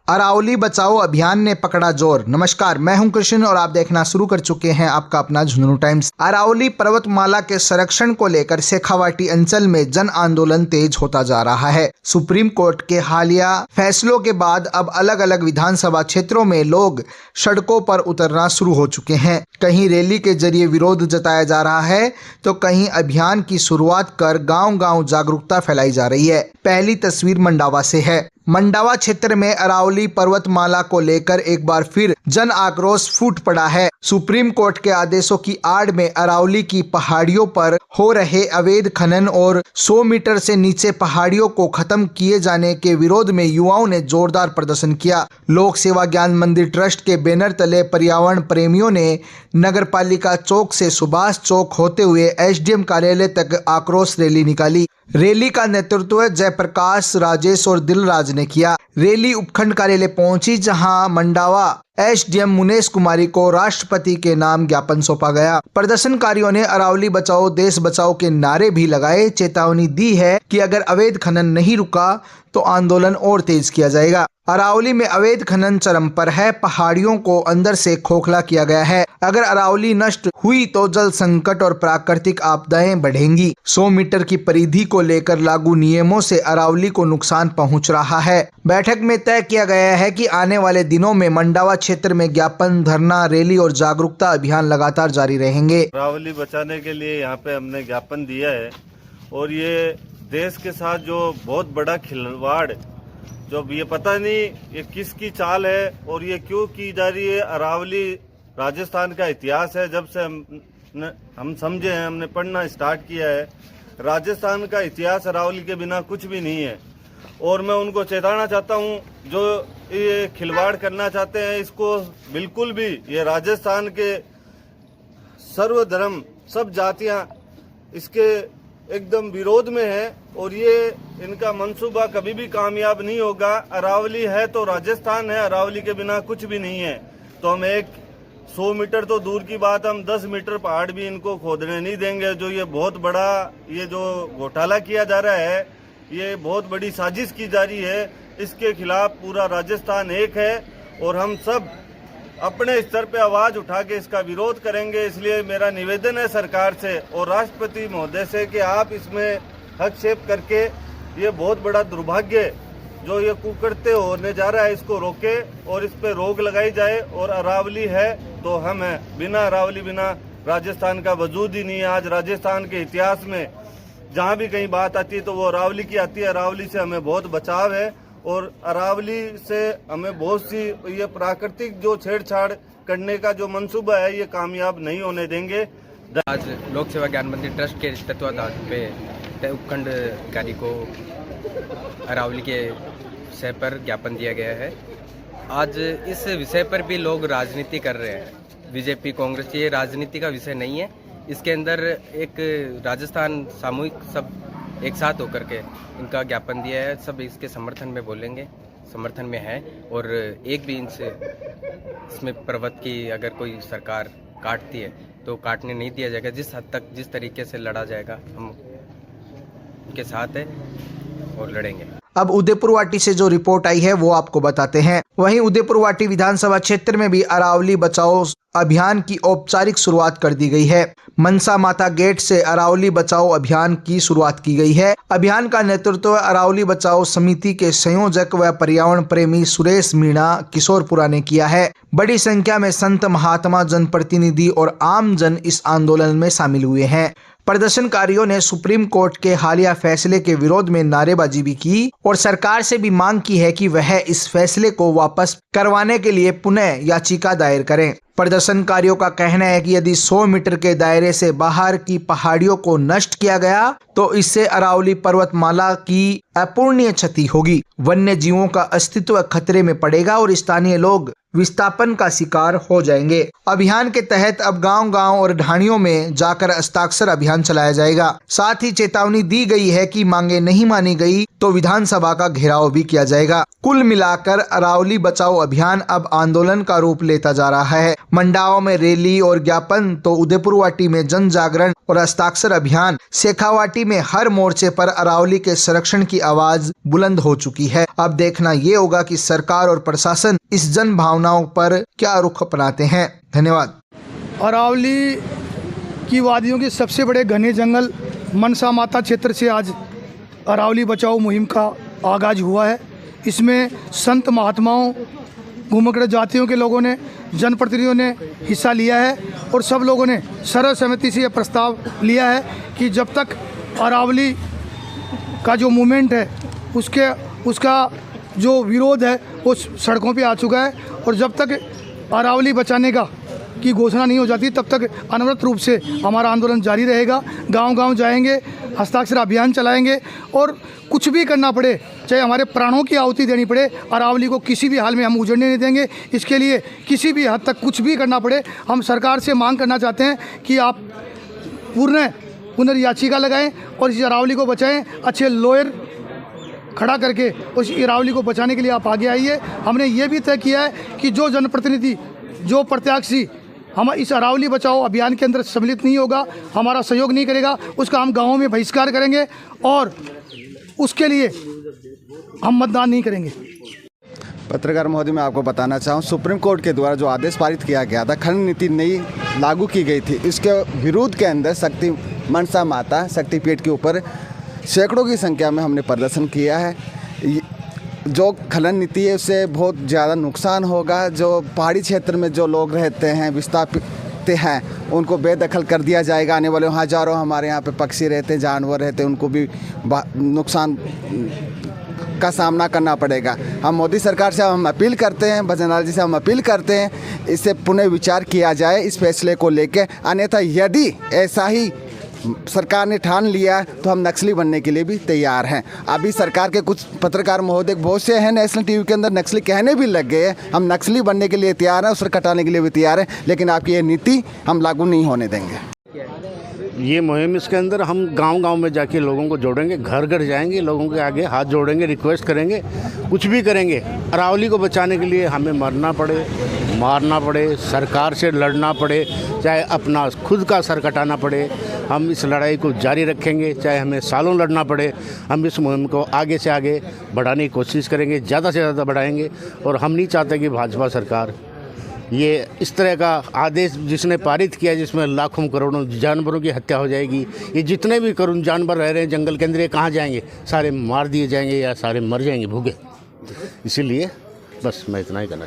अरावली बचाओ अभियान ने पकड़ा जोर। नमस्कार, मैं हूं कृष्ण और आप देखना शुरू कर चुके हैं आपका अपना झुंझुनू टाइम्स। अरावली पर्वतमाला के संरक्षण को लेकर शेखावाटी अंचल में जन आंदोलन तेज होता जा रहा है। सुप्रीम कोर्ट के हालिया फैसलों के बाद अब अलग अलग विधानसभा क्षेत्रों में लोग सड़कों पर उतरना शुरू हो चुके हैं। कहीं रैली के जरिए विरोध जताया जा रहा है तो कहीं अभियान की शुरुआत कर गांव-गांव जागरूकता फैलाई जा रही है। पहली तस्वीर मंडावा से है। मंडावा क्षेत्र में अरावली पर्वतमाला को लेकर एक बार फिर जन आक्रोश फूट पड़ा है। सुप्रीम कोर्ट के आदेशों की आड़ में अरावली की पहाड़ियों पर हो रहे अवैध खनन और 100 मीटर से नीचे पहाड़ियों को खत्म किए जाने के विरोध में युवाओं ने जोरदार प्रदर्शन किया। लोक सेवा ज्ञान मंदिर ट्रस्ट के बैनर तले पर्यावरण प्रेमियों ने नगरपालिका चौक से सुभाष चौक होते हुए एसडीएम कार्यालय तक आक्रोश रैली निकाली। रैली का नेतृत्व जयप्रकाश, राजेश और दिलराज ने किया। रैली उपखंड कार्यालय पहुंची, जहां मंडावा एसडीएम मुनेश कुमारी को राष्ट्रपति के नाम ज्ञापन सौंपा गया। प्रदर्शनकारियों ने अरावली बचाओ देश बचाओ के नारे भी लगाए। चेतावनी दी है कि अगर अवैध खनन नहीं रुका तो आंदोलन और तेज किया जाएगा। अरावली में अवैध खनन चरम पर है। पहाड़ियों को अंदर से खोखला किया गया है। अगर अरावली नष्ट हुई तो जल संकट और प्राकृतिक आपदाएं बढ़ेंगी। 100 मीटर की परिधि को लेकर लागू नियमों से अरावली को नुकसान पहुंच रहा है। बैठक में तय किया गया है कि आने वाले दिनों में मंडावा क्षेत्र में ज्ञापन, धरना, रैली और जागरूकता अभियान लगातार जारी रहेंगे। अरावली बचाने के लिए यहाँ पे हमने ज्ञापन दिया है और ये देश के साथ जो बहुत बड़ा खिलवाड़, जो ये पता नहीं ये किसकी चाल है और ये क्यों की जा रही है। अरावली राजस्थान का इतिहास है। जब से हम समझे हैं, हमने पढ़ना स्टार्ट किया है, राजस्थान का इतिहास अरावली के बिना कुछ भी नहीं है। और मैं उनको चेताना चाहता हूँ, जो ये खिलवाड़ करना चाहते हैं, इसको बिल्कुल भी, ये राजस्थान के सर्वधर्म सब जातियाँ इसके एकदम विरोध में है और ये इनका मंसूबा कभी भी कामयाब नहीं होगा। अरावली है तो राजस्थान है, अरावली के बिना कुछ भी नहीं है। तो हम 100 मीटर तो दूर की बात, हम 10 मीटर पहाड़ भी इनको खोदने नहीं देंगे। जो ये बहुत बड़ा ये जो घोटाला किया जा रहा है, ये बहुत बड़ी साजिश की जा रही है। इसके खिलाफ पूरा राजस्थान एक है और हम सब अपने स्तर पे आवाज उठा के इसका विरोध करेंगे। इसलिए मेरा निवेदन है सरकार से और राष्ट्रपति महोदय से कि आप इसमें हस्तक्षेप करके ये बहुत बड़ा दुर्भाग्य जो ये कुकर्ते होने जा रहा है, इसको रोके और इस पे रोक लगाई जाए। और अरावली है तो हम हैं, बिना अरावली बिना राजस्थान का वजूद ही नहीं है। आज राजस्थान के इतिहास में जहाँ भी कहीं बात आती है तो वो अरावली की आती है। अरावली से हमें बहुत बचाव है और अरावली से हमें बहुत सी ये प्राकृतिक जो छेड़छाड़ करने का जो मंसूबा है, ये कामयाब नहीं होने देंगे। आज लोक सेवा ज्ञान मंदिर ट्रस्ट के तत्वाधान पे उपखंड अधिकारी को अरावली के विषय पर ज्ञापन दिया गया है। आज इस विषय पर भी लोग राजनीति कर रहे हैं। बीजेपी, कांग्रेस, ये राजनीति का विषय नहीं है। इसके अंदर एक राजस्थान सामूहिक सब एक साथ होकर के इनका ज्ञापन दिया है। सब इसके समर्थन में बोलेंगे, समर्थन में है। और एक भी इंच इसमें पर्वत की अगर कोई सरकार काटती है तो काटने नहीं दिया जाएगा। जिस हद तक, जिस तरीके से लड़ा जाएगा, हम उनके साथ है और लड़ेंगे। अब उदयपुरवाटी से जो रिपोर्ट आई है वो आपको बताते हैं। वहीं उदयपुरवाटी विधानसभा क्षेत्र में भी अरावली बचाओ अभियान की औपचारिक शुरुआत कर दी गई है। मनसा माता गेट से अरावली बचाओ अभियान की शुरुआत की गई है। अभियान का नेतृत्व अरावली बचाओ समिति के संयोजक व पर्यावरण प्रेमी सुरेश मीणा किशोरपुरा ने किया है। बड़ी संख्या में संत, महात्मा, जनप्रतिनिधि और आम जन इस आंदोलन में शामिल हुए हैं। प्रदर्शनकारियों ने सुप्रीम कोर्ट के हालिया फैसले के विरोध में नारेबाजी भी की और सरकार से भी मांग की है कि वह इस फैसले को वापस करवाने के लिए पुनः याचिका दायर करें। प्रदर्शनकारियों का कहना है कि यदि 100 मीटर के दायरे से बाहर की पहाड़ियों को नष्ट किया गया तो इससे अरावली पर्वतमाला की अपूरणीय क्षति होगी। वन्य जीवों का अस्तित्व खतरे में पड़ेगा और स्थानीय लोग विस्थापन का शिकार हो जाएंगे। अभियान के तहत अब गांव-गांव और ढाणियों में जाकर हस्ताक्षर अभियान चलाया जाएगा। साथ ही चेतावनी दी गई है कि मांगे नहीं मानी गई तो विधानसभा का घेराव भी किया जाएगा। कुल मिलाकर अरावली बचाओ अभियान अब आंदोलन का रूप लेता जा रहा है। मंडावा में रैली और ज्ञापन तो उदयपुरवाटी में जन जागरण और हस्ताक्षर अभियान, शेखावाटी में हर मोर्चे पर अरावली के संरक्षण की आवाज बुलंद हो चुकी है। अब देखना ये होगा कि सरकार और प्रशासन इस जन भावनाओं पर क्या रुख अपनाते हैं। धन्यवाद। अरावली की वादियों के सबसे बड़े घने जंगल मनसा माता क्षेत्र से आज अरावली बचाओ मुहिम का आगाज हुआ है। इसमें संत महात्माओं, घुमक्कड़ जातियों के लोगों ने, जनप्रतिनिधियों ने हिस्सा लिया है और सब लोगों ने सर्वसम्मति से यह प्रस्ताव लिया है कि जब तक अरावली का जो मूवमेंट है उसका जो विरोध है वो सड़कों पे आ चुका है और जब तक अरावली बचाने की घोषणा नहीं हो जाती तब तक अनवरत रूप से हमारा आंदोलन जारी रहेगा। गांव-गांव जाएंगे, हस्ताक्षर अभियान चलाएंगे और कुछ भी करना पड़े, चाहे हमारे प्राणों की आहुति देनी पड़े, अरावली को किसी भी हाल में हम उजड़ने नहीं देंगे। इसके लिए किसी भी हद तक कुछ भी करना पड़े, हम सरकार से मांग करना चाहते हैं कि आप पुनर्याचिका लगाएं और इस अरावली को बचाएं। अच्छे लॉयर खड़ा करके उस अरावली को बचाने के लिए आप आगे आइए। हमने ये भी तय किया है कि जो जनप्रतिनिधि, जो प्रत्याशी हम इस अरावली बचाओ अभियान के अंदर सम्मिलित नहीं होगा, हमारा सहयोग नहीं करेगा, उसका हम गाँवों में बहिष्कार करेंगे और उसके लिए हम मतदान नहीं करेंगे। पत्रकार महोदय, मैं आपको बताना चाहूँ, सुप्रीम कोर्ट के द्वारा जो आदेश पारित किया गया था, खनन नीति नई लागू की गई थी, इसके विरोध के अंदर शक्ति मनसा माता शक्तिपीठ के ऊपर सैकड़ों की संख्या में हमने प्रदर्शन किया है। जो खनन नीति है उससे बहुत ज़्यादा नुकसान होगा। जो पहाड़ी क्षेत्र में जो लोग रहते हैं, विस्थापित हैं, उनको बेदखल कर दिया जाएगा। आने वाले हज़ारों हमारे यहाँ पे पक्षी रहते हैं, जानवर रहते हैं, उनको भी नुकसान का सामना करना पड़ेगा। हम मोदी सरकार से हम अपील करते हैं, भजनलाल जी से हम अपील करते हैं, इससे पुनः विचार किया जाए इस फैसले को लेकर। अन्यथा यदि ऐसा ही सरकार ने ठान लिया तो हम नक्सली बनने के लिए भी तैयार हैं। अभी सरकार के कुछ पत्रकार महोदय बहुत से हैं नेशनल टीवी के अंदर, नक्सली कहने भी लग गए हैं। हम नक्सली बनने के लिए तैयार हैं, उसे कटाने के लिए भी तैयार हैं, लेकिन आपकी ये नीति हम लागू नहीं होने देंगे। ये मुहिम, इसके अंदर हम गांव-गांव में जाके लोगों को जोड़ेंगे, घर घर जाएंगे, लोगों के आगे हाथ जोड़ेंगे, रिक्वेस्ट करेंगे, कुछ भी करेंगे। अरावली को बचाने के लिए हमें मरना पड़े, मारना पड़े, सरकार से लड़ना पड़े, चाहे अपना खुद का सर कटाना पड़े, हम इस लड़ाई को जारी रखेंगे। चाहे हमें सालों लड़ना पड़े, हम इस मुहिम को आगे से आगे बढ़ाने की कोशिश करेंगे, ज़्यादा से ज़्यादा बढ़ाएंगे। और हम नहीं चाहते कि भाजपा सरकार ये इस तरह का आदेश जिसने पारित किया, जिसमें लाखों करोड़ों जानवरों की हत्या हो जाएगी, ये जितने भी करुण जानवर रह रहे हैं जंगल के अंदर, ये कहाँ जाएंगे? सारे मार दिए जाएंगे या सारे मर जाएंगे भूखे। इसीलिए बस मैं इतना ही कहना